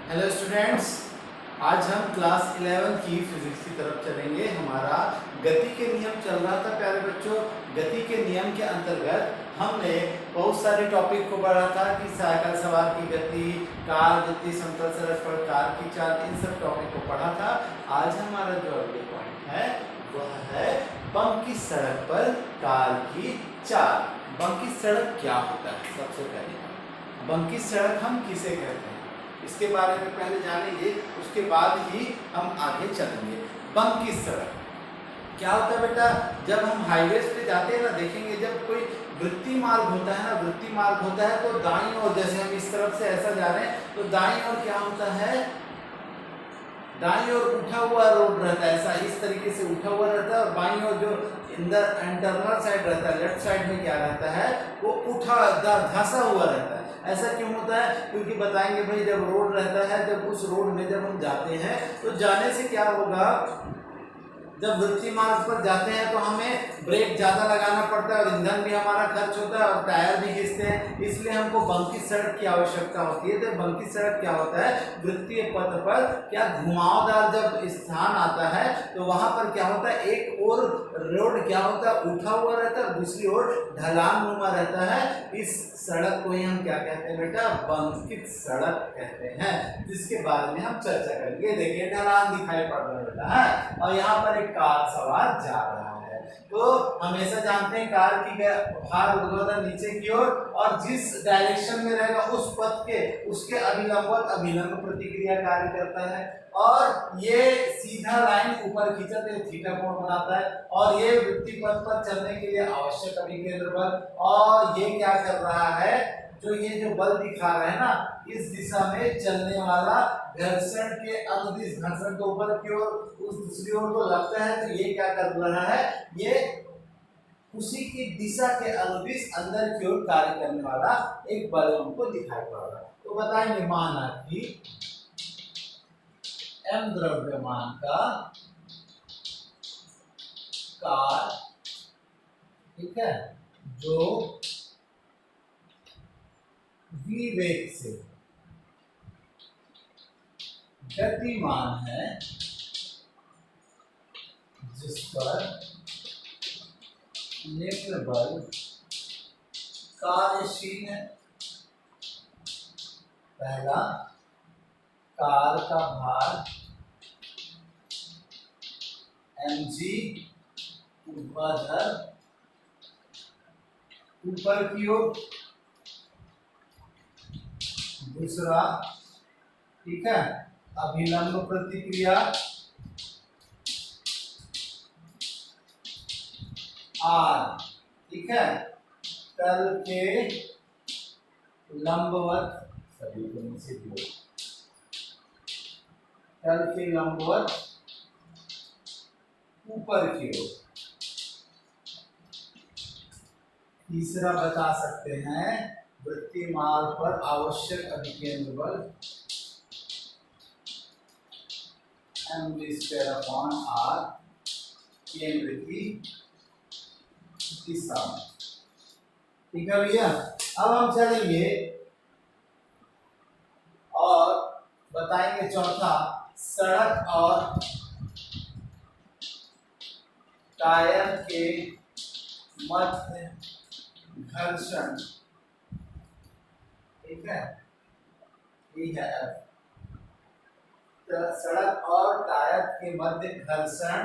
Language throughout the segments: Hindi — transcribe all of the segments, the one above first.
हेलो स्टूडेंट्स, आज हम क्लास 11 की फिजिक्स की तरफ चलेंगे। हमारा गति के नियम चल रहा था प्यारे बच्चों। गति के नियम के अंतर्गत हमने बहुत सारे टॉपिक को पढ़ा था कि साइकिल सवार की गति, कार गति, समतल सड़क पर कार की चाल, इन सब टॉपिक को पढ़ा था। आज हमारा जो अगले पॉइंट है वह है बंकी सड़क पर कार की चाल। बंकी सड़क क्या होता है? सबसे पहले बंकी सड़क हम किसे कहते हैं इसके बारे में पहले जानेंगे, उसके बाद ही हम आगे चलेंगे। बंकी सड़क क्या होता है बेटा? जब हम हाईवे पे जाते हैं ना, देखेंगे जब कोई वृत्ति मार्ग होता है ना, वृत्ति मार्ग होता है तो दाईं ओर, जैसे हम इस तरफ से ऐसा जा रहे हैं तो दाईं ओर क्या होता है, दाईं ओर उठा हुआ रोड रहता है, ऐसा इस तरीके से उठा हुआ रहता है, और बाईं ओर जो इंटरनल साइड रहता है, लेफ्ट साइड में क्या रहता है, वो उठा धंसा हुआ रहता है। ऐसा क्यों होता है? क्योंकि बताएंगे भाई, जब रोड रहता है, जब उस रोड में जब हम जाते हैं तो जाने से क्या होगा, जब वृत्ति मार्ग पर जाते हैं तो हमें ब्रेक ज़्यादा लगाना पड़ता है और ईंधन भी हमारा खर्च होता है और टायर भी घिसते हैं, इसलिए हमको बंकी सड़क की आवश्यकता होती है। तो बंकी सड़क क्या होता है, वृत्तीय पथ पर क्या घुमावदार जब स्थान आता है तो वहां पर क्या होता है, एक और रोड क्या होता है, उठा हुआ रहता है, दूसरी ओर ढलान नुमा रहता है। इस सड़क को ही हम क्या कहते हैं बेटा? बंकित सड़क कहते हैं, जिसके बारे में हम चर्चा करेंगे। देखिए ढलान दिखाई पड़ रहा है बेटा है, और यहाँ पर कार सवार जा रहा है। तो हमेशा जानते हैं कार की भार ऊर्ध्वाधर नीचे की ओर, और जिस डायरेक्शन में रहेगा उस पथ के उसके अभिलंबवत अभिलंब प्रतिक्रिया कार्य करता है, और ये सीधा लाइन ऊपर खींचा तो थीटा कोण बनाता है, और ये वृत्ति पथ पर चलने के लिए आवश्यक अभिकेंद्र बल, और ये क्या कर रहा है, जो ये जो बल दिखा रहा है ना, इस दिशा में चलने वाला घर्षण के अनुदिश, घर्षण को ऊपर की ओर उस दूसरी ओर को लगता है, तो ये क्या कर रहा है, ये उसी की दिशा के अनुदिश अंदर की ओर कार्य करने वाला एक बल हमको दिखाई पड़ रहा है। तो बताएंगे, माना कि m द्रव्यमान का कार, ठीक है, जो v वेग से गतिमान है, जिस पर निम्न बल कार्यशील है। पहला, कार का भार mg ऊर्ध्वाधर ऊपर की ओर, दूसरा, ठीक है, अभिलंब प्रतिक्रिया R, ठीक है, तल के लंबवत, सभी को नीचे की ओर, तल के लंबवत ऊपर की ओर। तीसरा बता सकते हैं, वृत्तीय मार्ग पर आवश्यक अभिकेंद्र बल mv²/r केंद्र की दिशा में। ठीक है भैया, अब हम चलेंगे और बताएंगे चौथा, सड़क और टायर के मध्य घर्षण, ठीक है, ठीक है। तो सड़क और टायर के मध्य घर्षण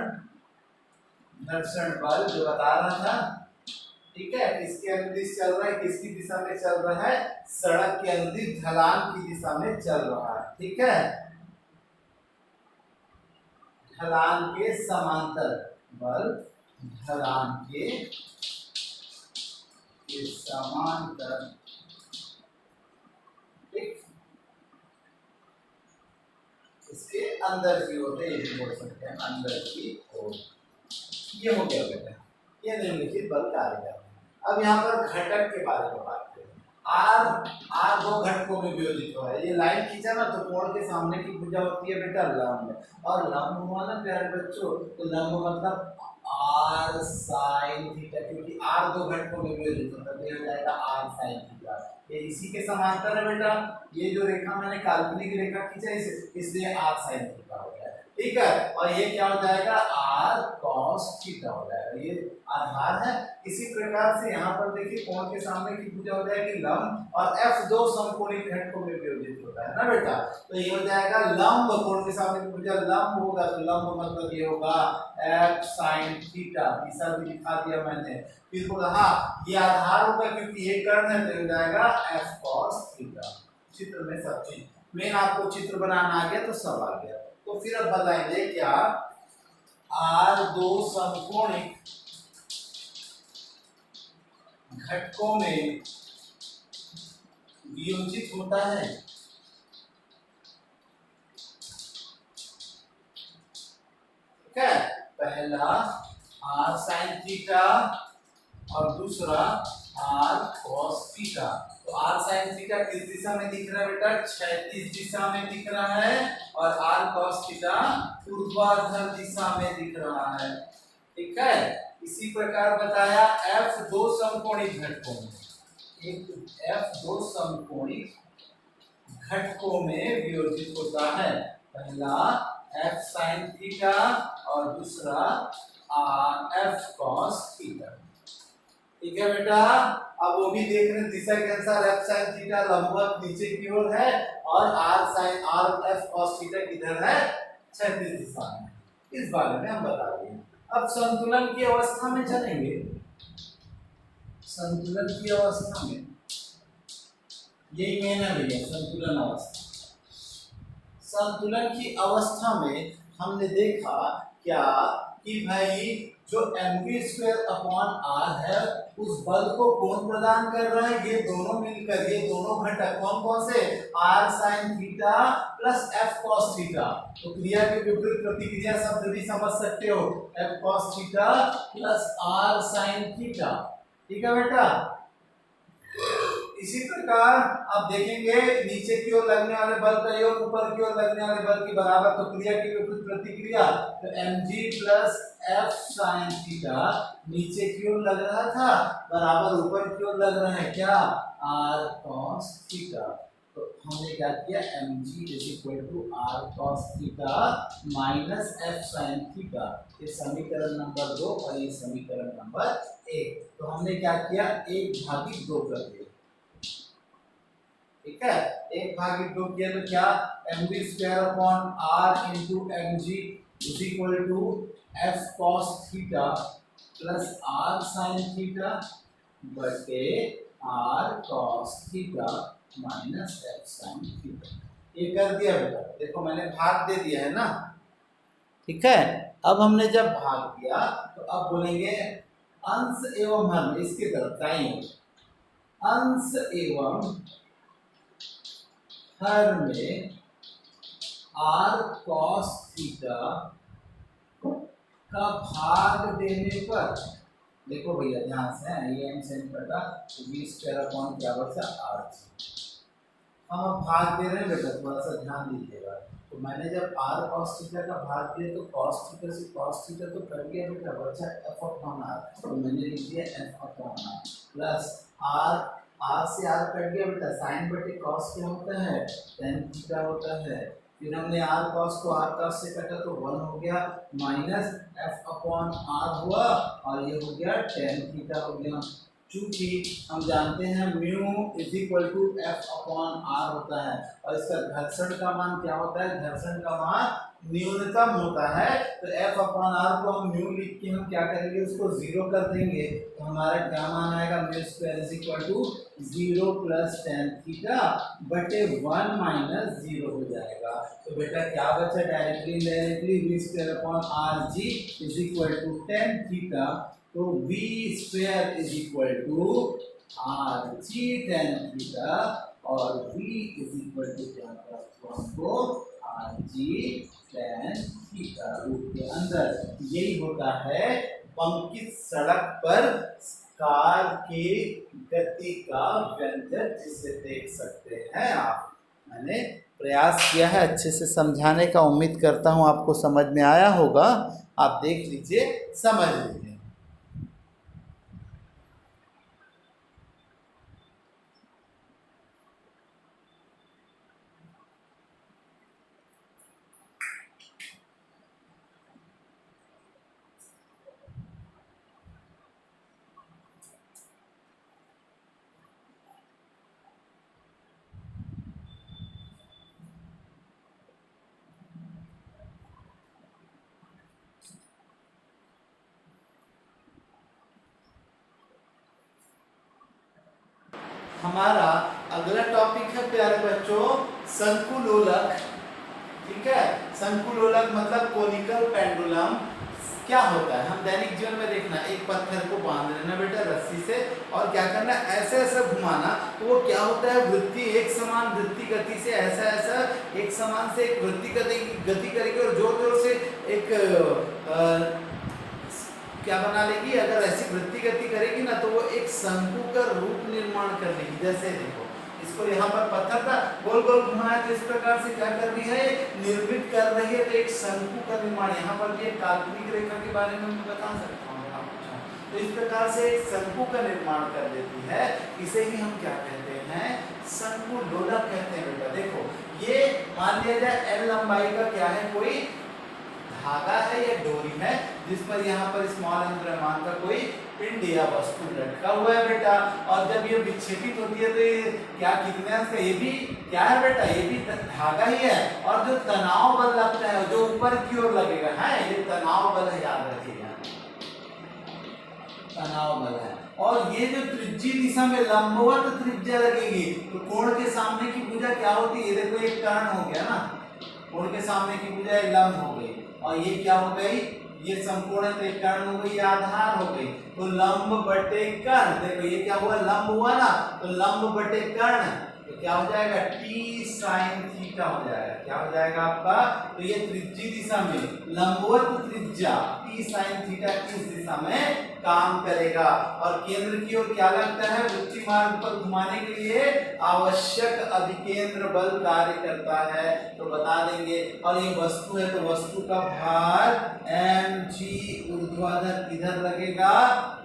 बल जो बता रहा था, ठीक है, किसके अनुदिश चल रहा है, किसकी दिशा में चल रहा है, सड़क के अनुदिश ढलान की दिशा में चल रहा है, ठीक है, ढलान के समांतर बल, ढलान के समांतर, ठीक, इसके अंदर की ओर, ये भी बोल सकते हैं अंदर की ओर। ये हो गया बेटा, ये निम्नलिखित बल कार्य कर रहे हैं। अब यहाँ पर घटक के बारे में बात करें। R दो घटकों में विभाजित हुआ है। ये लाइन खींचा ना तो कोण के सामने की भुजा होती है बेटा लंब, और लंब हुआ ना प्यारे बच्चों, तो लंब मतलब आर साइन थीटा, क्योंकि आर दो घटकों में विभाजित होता है तो ये हो जाएगा आर साइन थीटा। ये इसी के समांतर है बेटा, ये जो रेखा मैंने काल्पनिक रेखा खींचा इसलिए आर साइन थीटा हो गया, ठीक है। और ये क्या हो जाएगा आर कॉस थीटा हो जाएगा, ये आधार है। इसी प्रकार से यहाँ पर देखिए कोण के सामने की भुजा हो जाएगी लंब, और एफ दो समकोणिक घटकों में विभाजित होता है ना बेटा, तो ये हो जाएगा लंब, कोण के सामने की भुजा लंब होगा तो लंब मतलब ये होगा एफ साइन थीटा, दिशा भी दिखा दिया मैंने। फिर बोला हाँ ये आधार होगा क्योंकि ये कर्ण है तो हो जाएगा एफ कॉस थीटा। चित्र में सब चीज मेन आपको चित्र बनाना आ गया तो सब आ गया। तो फिर अब बताएंगे क्या आर दो समकोणिक घटकों में वियोजित होता है। ठीक है, पहला आर साइन थीटा और दूसरा आर कॉस थीटा। तो आर साइन थीटा किस दिशा में दिख रहा है बेटा, क्षैतिज दिशा में दिख रहा है, और आर कॉस थीटा ऊर्ध्वाधर दिशा में दिख रहा है। ठीक है, इसी प्रकार बताया एफ दो समकोणिक घटकों में, एक एफ दो समकोणिक घटकों में वियोजित होता है। पहला एफ साइन थीटा और दूसरा एफ कॉस थीटा। ठीक है बेटा, अब वो भी देख रहे हैं दिशा के अनुसार एफ साइन थीटा लंबवत नीचे की ओर है और आर एफ कॉस थीटा किधर है, क्षैतिज दिशा में। इस बारे में हम बता रहे हैं। अब संतुलन की अवस्था में चलेंगे। संतुलन की अवस्था में यही मेन है भैया, संतुलन अवस्था। संतुलन की अवस्था में हमने देखा क्या कि भाई जो mv²/r है उस बल को कौन प्रदान कर रहा है, ये दोनों मिलकर, ये दोनों घटक कौन कौन से, r sin theta plus f cos theta. तो क्रिया के विपरीत प्रतिक्रिया शब्द भी समझ सकते हो, f cos theta plus r sin theta. ठीक है बेटा, इसी प्रकार अब देखेंगे नीचे की ओर लगने वाले बल का योग ऊपर की ओर लगने वाले बल के बराबर, तो क्रिया की विपरीत प्रतिक्रिया, तो mg plus f sin theta नीचे की ओर लग रहा था बराबर ऊपर की ओर लग रहा है क्या, r cos थीटा। तो हमने क्या किया, mg is equal to r cos theta minus f sin theta, ये समीकरण नंबर 2 और ये समीकरण नंबर 1। तो हमने क्या किया, 1/2 कर दिया। ठीक है, 1/2 किया तो क्या, mv²/r into mg is equal to f cos theta plus r sin theta बटे r cos theta minus f sin theta. ये कर दिया बेटा, देखो मैंने भाग दे दिया है ना। ठीक है, अब हमने जब भाग दिया तो अब बोलेंगे अंश एवं हर, इसके तरफ दाईं अंश एवं हर में r cos थीटा का भाग देने पर, देखो भैया ध्यान से, ये m sin बटा v² क्या बचा r। हम अब भाग दे रहे हैं बेटा, थोड़ा सा ध्यान दीजिएगा। तो मैंने जब r cos थीटा का भाग दिया तो cos थीटा से cos थीटा तो कट गया बेटा, बचा f/r। तो मैंने लिख दिया f/r प्लस r से r कट गया बेटा, साइन बटे कॉस क्या होता है, tan थीटा होता है। फिर हमने r cos को r cos से काटा तो 1 हो गया, माइनस f/r हुआ और ये हो गया tan थीटा हो गया। चूंकि हम जानते हैं mu is equal to f/r होता है और इसका घर्षण का मान क्या होता है, घर्षण का मान न्यूनतम होता है। तो f/r को हम म्यू लिख के हम क्या करेंगे, उसको 0 कर देंगे तो हमारा क्या मान आएगा, μ² is equal to 0 plus tan theta बटे 1 माइनस 0 हो जाएगा। तो बेटा क्या बचा, directly indirectly v²/rg is equal to tan theta. तो v² is equal to rg tan theta और v इज इक्वल टू क्या था हमको, rg tan थीटा रूप के अंदर। यही होता है पंक्तित सड़क पर कार की गति का व्यंजक, जिसे देख सकते हैं आप। मैंने प्रयास किया है अच्छे से समझाने का, उम्मीद करता हूँ आपको समझ में आया होगा। आप देख लीजिए, समझ लीजिए। हमारा अगला टॉपिक है प्यारे बच्चों, शंकुलोलक। ठीक है, शंकुलोलक मतलब कोनिकल पेंडुलम क्या होता है। हम दैनिक जीवन में देखना, एक पत्थर को बांध लेना बेटा रस्सी से, और क्या करना, ऐसे ऐसे घुमाना, तो वो क्या होता है, वृत्ति, एक समान वृत्ति गति से ऐसा ऐसा एक समान से एक वृत्ति गति करेगी और जोर जोर से एक क्या बना लेगी। अगर ऐसी वृत्ति गति करेगी ना तो वो एक शंकु का रूप निर्माण कर लेगी। जैसे देखो, इसको यहाँ पर पत्थर था, गोल गोल घुमाया, तो इस प्रकार से क्या कर रही है, निर्मित कर रही है, तो एक शंकु का निर्माण। यहाँ पर भी एक काल्पनिक रेखा के बारे में मैं बता सकता हूँ आपको। तो इस प्रकार से एक शंकु का निर्माण कर देती है, इसे ही हम क्या कहते हैं, शंकुलोलक कहते हैं बेटा। देखो, ये मान लिया जाए L लंबाई का क्या है, कोई धागा है या डोरी है, जिस पर यहाँ पर स्मॉल m द्रव्यमान का कोई पिंड या वस्तु लटका हुआ है बेटा। और जब ये विक्षेपित होती है तो ये क्या, कितने अंश का, ये भी क्या है बेटा, ये भी धागा ही है। और जो तनाव बल लगता है जो ऊपर की ओर लगेगा है, ये तनाव बल है, याद रखिएगा, तनाव बल है। और ये जो त्रिज्यी दिशा में लंबवत त्रिज्या लगेगी, तो कोण के सामने की भुजा क्या होती है, ये देखो एक कर्ण हो गया ना, कोण के सामने की भुजा एक लंब हो गई, और ये क्या हो गई, ये समकोण है तो एक कर्ण हो गई, आधार हो गई। तो लंब बटे कर्ण, देखो ये क्या हुआ, लंब हुआ ना, तो लंब बटे कर्ण, तो क्या हो जाएगा, टी साइन थीटा हो जाएगा। क्या हो जाएगा आपका, तो ये त्रिज्यी दिशा में लंबवत त्रिज्या टी साइन थीटा किस दिशा में काम करेगा। और केंद्र की ओर क्या लगता है, वृत्तीय मार्ग पर घुमाने के लिए आवश्यक अभिकेंद्र बल कार्य करता है, तो बता देंगे। और ये वस्तु है, तो वस्तु का भार mg ऊर्ध्वाधर किधर लगेगा,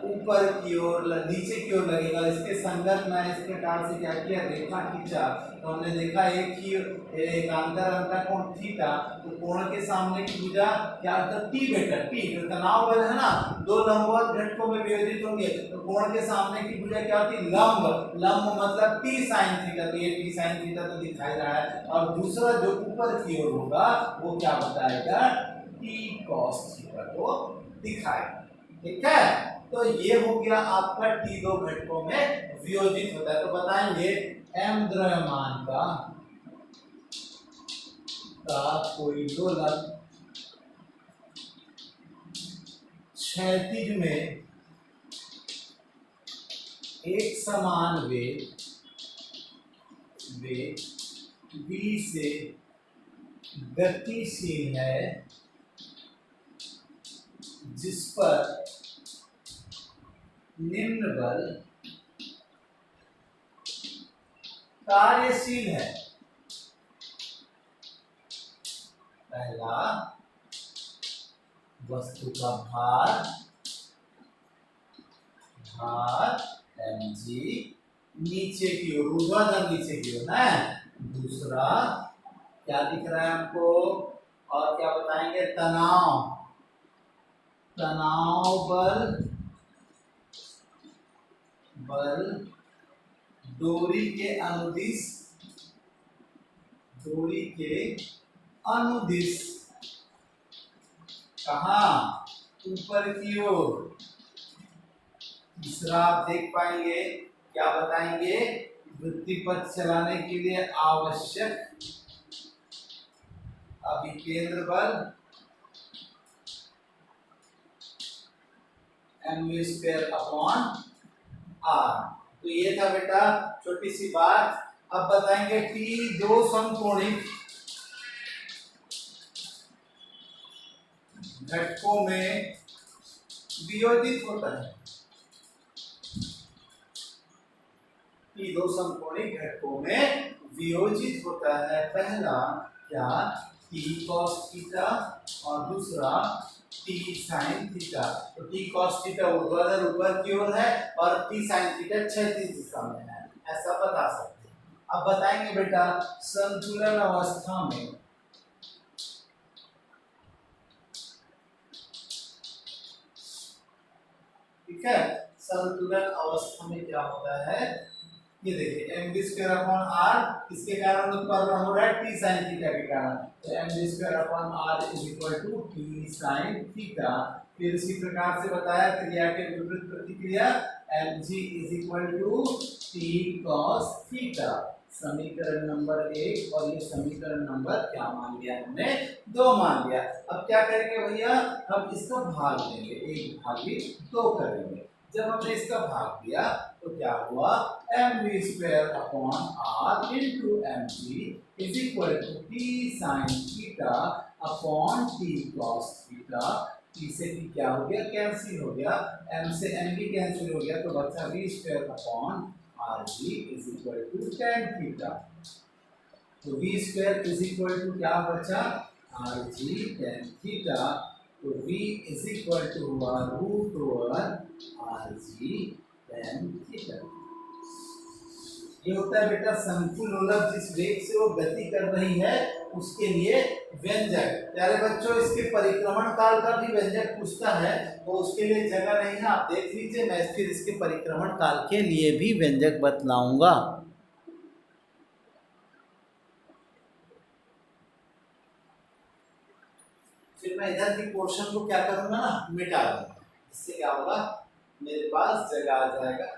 ऊपर की ओर, नीचे की ओर लगेगा। इसके संगत में इस प्रकार से क्या किया, रेखा खींचा, तो हमने देखा एक अंतर कोण थीटा, तो कोण के सामने की भुजा क्या होता है, टी बेटा, टी, तो तनाव बल है ना, दो लंबवत घटकों में वियोजित होंगे, तो कोण के सामने की भुजा क्या होती है, लंब, लंब मतलब टी साइन थीटा, तो ये टी साइन थीटा तो दिखाई रहा है। और दूसरा जो ऊपर की ओर होगा वो क्या बताएगा, टी कॉस थीटा को दिखाएगा। ठीक है, तो ये हो गया आपका टी दो घटकों में वियोजित होता है। तो बताएंगे m द्रव्यमान का कोई दोलक क्षैतिज में एक समान वेग v से गतिशील है, जिस पर निम्न बल कार्यशील है। पहला, वस्तु का भार mg नीचे की ओर, ऊर्ध्वाधर नीचे की ओर है। दूसरा क्या दिख रहा है हमको, और क्या बताएंगे, तनाव बल डोरी के अनुदिश कहा, ऊपर की ओर। तीसरा आप देख पाएंगे, क्या बताएंगे, वृत्ति पथ चलाने के लिए आवश्यक अभिकेंद्र बल mv²/r। तो ये था बेटा छोटी सी बात। अब बताएंगे टी दो समकोणिक घटकों में वियोजित होता है। टी दो समकोणिक घटकों में वियोजित होता है। पहला क्या, टी कॉस थीटा और दूसरा टी साइन थीटा। तो टी कॉस थीटा ऊर्ध्वाधर ऊपर की ओर है और टी साइन थीटा क्षैतिज दिशा में है, ऐसा बता सकते हैं। अब बताएंगे बेटा संतुलन अवस्था में ठीक है, संतुलन अवस्था में क्या होता है, ये देखिए M B square upon R किसके कारण उत्पन्न हो रहा है, टी साइन थीटा के कारण। तो M B square upon R is equal to T sine theta. फिर इसी प्रकार से बताया क्रिया के विपरीत प्रतिक्रिया M G is equal to T cos theta. समीकरण नंबर 1 और ये समीकरण नंबर क्या मान लिया हमने, 2 मान लिया। अब क्या करेंगे भैया, हम इसका भाग लेंगे, 1/2 करेंगे। जब हमने इसका भाग दिया तो क्या हुआ, M V square upon R into M G is equal to T sine theta upon T cos theta. T से टी क्या हो गया, कैंसिल हो गया, एम से एम भी कैंसिल हो गया, तो बचा v square upon R g is equal to tan theta. तो v square is equal to क्या बचा, आर जी टेन थीटा। तो v इज इक्वल टू हुआ रूट ओवर आर जी टेन थीटा। ये होता है बेटा संकुल लोलक जिस वेग से वो गति कर रही है उसके लिए व्यंजक। प्यारे बच्चों इसके परिक्रमण काल का भी व्यंजक पूछता है, तो उसके लिए जगह नहीं है, आप देख लीजिए, मैं फिर इसके परिक्रमण काल के लिए भी व्यंजक बतलाऊंगा। फिर मैं इधर की पोर्शन को क्या करूंगा ना, मिटा दूंगा। इससे क्या होगा, मेरे पास जगह आ जाएगा।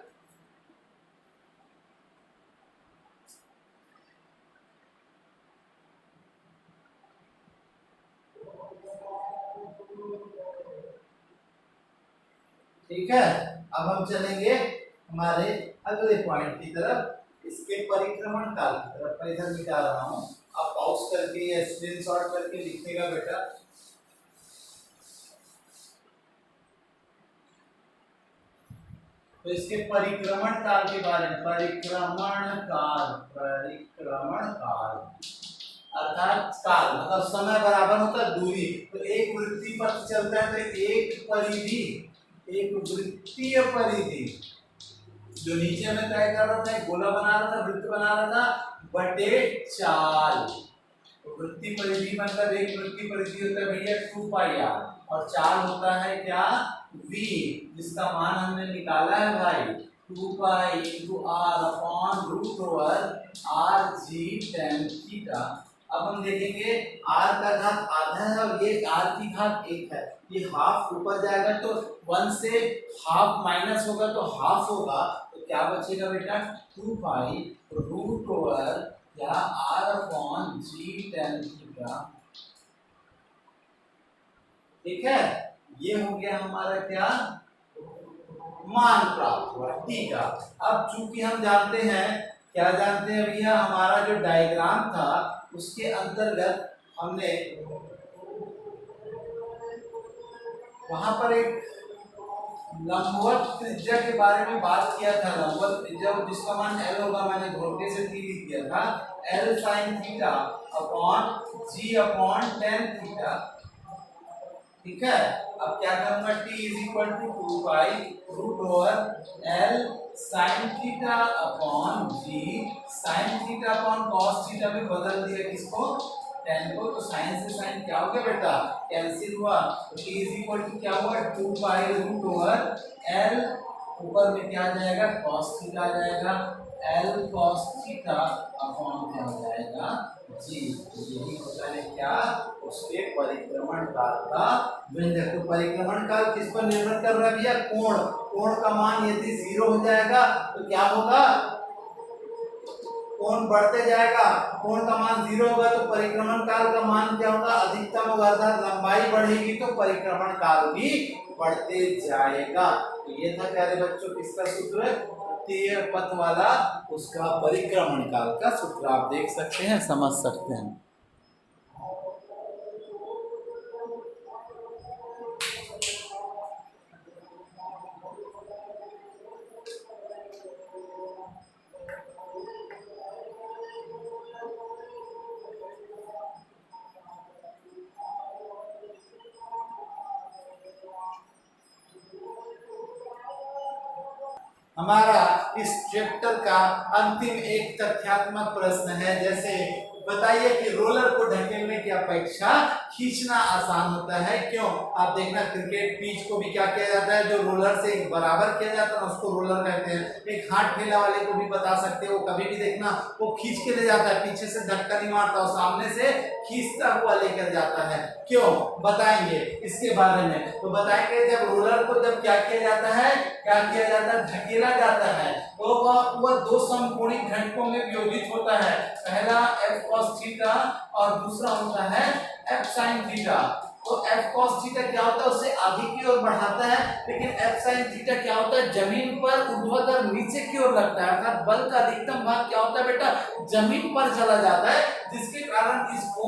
ठीक है, अब हम चलेंगे हमारे अगले पॉइंट की तरफ, इसके परिक्रमण काल की तरफ। मैं इधर मिटा रहा हूं, आप पॉज करके या स्क्रीनशॉट करके लिखिएगा बेटा। तो इसके परिक्रमण काल के बारे में, परिक्रमण काल अर्थात काल मतलब समय बराबर होता है दूरी। तो एक वृत्तीय पथ चलता है तो एक परिधि, एक वृत्तीय परिधि जो नीचे में तय कर रहा था, एक गोला बना रहा था, वृत्त बना रहा था, बटे 4। तो वृत्तीय परिधि मतलब एक वृत्तीय परिधि होता है भैया 2 पाई आर, और 4 होता है क्या, v, जिसका मान हमने निकाला है भाई 2 pi into R upon root over R जी टेन थीटा। अब हम देखेंगे r का घात आधा है और ये r की घात 1 है, ये हाफ ऊपर जाएगा तो 1 से हाफ माइनस होगा तो हाफ होगा, तो क्या बचेगा बेटा 2 पाई रूट ओवर या r अपॉन जी टेन थीटा। ठीक है, ये हो गया हमारा क्या, मान प्राप्त हुआ टी का। अब चूंकि हम जानते हैं, क्या जानते हैं भैया, हमारा जो डायग्राम था उसके अंतर्गत हमने वहां पर एक लंबवत त्रिज्या के बारे में बात किया था। लंबवत त्रिज्या जिसका मान L होगा, मैंने धोखे से T लिख दिया था, L sin theta upon G upon tan theta. ठीक है, अब क्या करूंगा, T is equal to 2 pi root over L sin theta upon G sin theta upon cos theta में बदल दिया किसको, टेन को, तो साइन से साइन क्या हो गया बेटा, कैंसिल हुआ। तो t इज इक्वल टू क्या हुआ 2 पाई रूट ओवर L, ऊपर में क्या आ जाएगा cos थीटा आ जाएगा, L cos थीटा अपॉन क्या हो जाएगा जी। यही होता है क्या, उसके परिक्रमण काल का व्यंजक। तो परिक्रमण काल किस पर निर्भर कर रहा है भैया, कोण। कोण का मान यदि 0 हो जाएगा तो क्या होगा, कोण बढ़ते जाएगा। कोण का मान 0 होगा तो परिक्रमण काल का मान क्या होगा, अधिकतम होगा, अर्थात लंबाई बढ़ेगी तो परिक्रमण काल भी बढ़ते जाएगा। तो ये था प्यारे बच्चों किसका सूत्र, वृत्तीय पथ वाला उसका परिक्रमण काल का सूत्र। आप देख सकते हैं, समझ सकते हैं। हमारा इस चैप्टर का अंतिम एक तथ्यात्मक प्रश्न है। जैसे बताइए कि रोलर को ढकेलने की अपेक्षा खींचना आसान होता है, क्यों? आप देखना क्रिकेट पिच को भी क्या किया जाता है, जो रोलर से बराबर किया जाता है उसको रोलर कहते हैं। एक हाथ ठेला वाले को भी बता सकते हो, कभी भी देखना वो खींच के ले जाता है, पीछे से धक्का नहीं मारता, सामने से खींचता हुआ लेकर जाता है। क्यों? बताएंगे इसके बारे में। तो बताएंगे जब रोलर को जब क्या किया जाता है, धकेला जाता है, तो वह दो समकोणिक घटकों में वियोजित होता है। पहला f cos थीटा और दूसरा होता है f sin थीटा। तो f cos थीटा क्या होता है, उसे आगे की ओर बढ़ाता है, लेकिन f sin थीटा क्या होता है, जमीन पर ऊर्ध्वाधर नीचे की ओर लगता है, अर्थात बल का अधिकतम भाग क्या होता है बेटा, जमीन पर चला जाता है, जिसके कारण इसको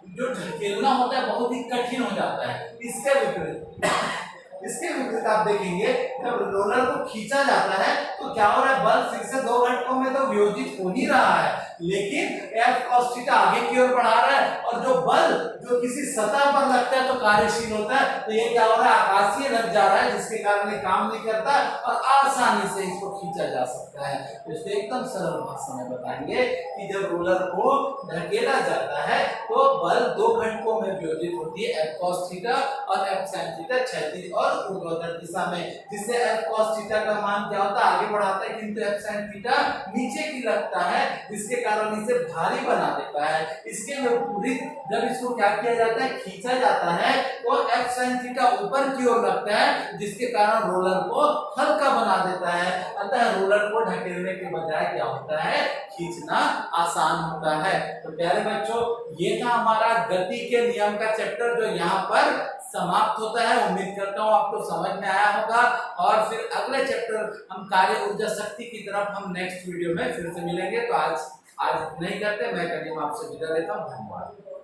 जो ढकेलना होता है बहुत ही कठिन हो जाता है। इसके विपरीत आप देखेंगे जब रोलर को खींचा जाता है तो क्या हो रहा है, बल फिर से दो घटकों में तो वियोजित हो ही रहा है, लेकिन f cos थीटा आगे की ओर बढ़ा रहा है, और जो बल जो किसी सतह पर लगता है तो कार्यशील होता है, तो ये क्या हो रहा है, आकाशीय लग जा रहा है, जिसके कारण ये काम नहीं करता और आसानी से इसको खींचा जा सकता है। तो इसको एकदम सरल भाषा में बताएंगे कि जब रोलर को ढकेला जाता है तो बल दो घटकों में वियोजित होती है, f cos थीटा और f sin थीटा, क्षैतिज और ऊर्ध्वाधर दिशा में, जिससे f cos थीटा का मान क्या होता है, आगे बढ़ाता है, किंतु f sin थीटा नीचे की लगता है, जिसके कारण इसे भारी बना देता है। इसके विपरीत जब इसको क्या किया जाता है, खींचा जाता है, तो f sin थीटा ऊपर की ओर लगता है, जिसके कारण रोलर को हल्का बना देता है। अतः रोलर को ढकेलने के बजाय क्या होता है, खींचना आसान होता है। तो प्यारे बच्चों, ये था हमारा गति के नियम का चैप्टर, जो यहाँ पर समाप्त होता है। उम्मीद करता हूँ आपको समझ में आया होगा, और फिर अगले चैप्टर हम कार्य ऊर्जा शक्ति की तरफ हम नेक्स्ट वीडियो में फिर से मिलेंगे। तो आज नहीं करते, मैं करीम आपसे विदा लेता हूँ। धन्यवाद।